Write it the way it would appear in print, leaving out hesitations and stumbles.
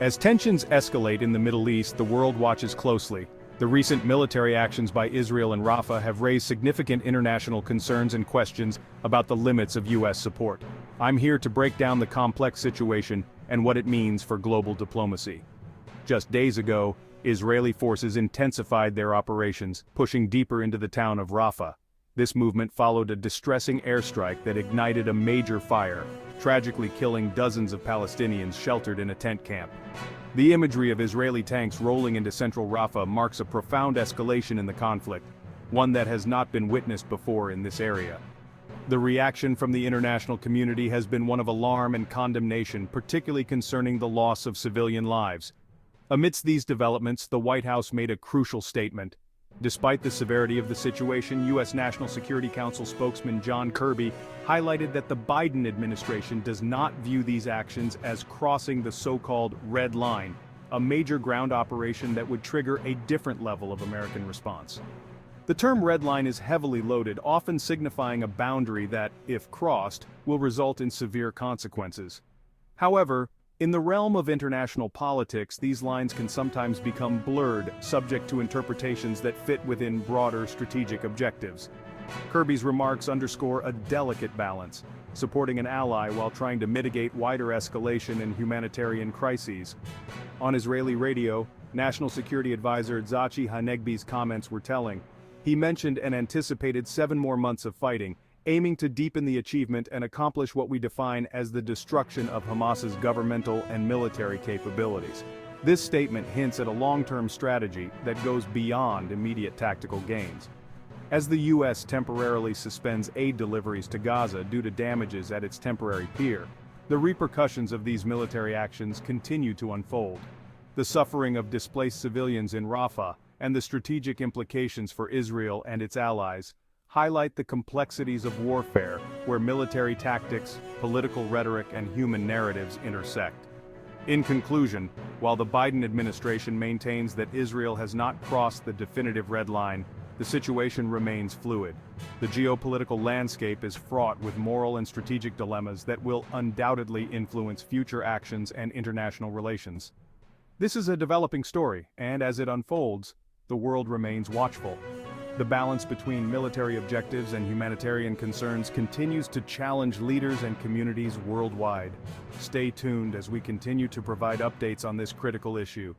As tensions escalate in the Middle East, the world watches closely. The recent military actions by Israel and Rafah have raised significant international concerns and questions about the limits of U.S. support. I'm here to break down the complex situation and what it means for global diplomacy. Just days ago, Israeli forces intensified their operations, pushing deeper into the town of Rafah. This movement followed a distressing airstrike that ignited a major fire, tragically killing dozens of Palestinians sheltered in a tent camp. The imagery of Israeli tanks rolling into central Rafah marks a profound escalation in the conflict, one that has not been witnessed before in this area. The reaction from the international community has been one of alarm and condemnation, particularly concerning the loss of civilian lives. Amidst these developments, the White House made a crucial statement. Despite the severity of the situation, U.S. National Security Council spokesman John Kirby highlighted that the Biden administration does not view these actions as crossing the so-called red line, a major ground operation that would trigger a different level of American response. The term red line is heavily loaded, often signifying a boundary that, if crossed, will result in severe consequences. However, in the realm of international politics, these lines can sometimes become blurred, subject to interpretations that fit within broader strategic objectives. Kirby's remarks underscore a delicate balance, supporting an ally while trying to mitigate wider escalation in humanitarian crises. On Israeli radio, National Security Advisor Tzachi Hanegbi's comments were telling. He mentioned an anticipated 7 more months of fighting, aiming to deepen the achievement and accomplish what we define as the destruction of Hamas's governmental and military capabilities. This statement hints at a long-term strategy that goes beyond immediate tactical gains. As the U.S. temporarily suspends aid deliveries to Gaza due to damages at its temporary pier, the repercussions of these military actions continue to unfold. The suffering of displaced civilians in Rafah and the strategic implications for Israel and its allies highlight the complexities of warfare where military tactics, political rhetoric, and human narratives intersect. In conclusion, while the Biden administration maintains that Israel has not crossed the definitive red line, the situation remains fluid. The geopolitical landscape is fraught with moral and strategic dilemmas that will undoubtedly influence future actions and international relations. This is a developing story, and as it unfolds, the world remains watchful. The balance between military objectives and humanitarian concerns continues to challenge leaders and communities worldwide. Stay tuned as we continue to provide updates on this critical issue.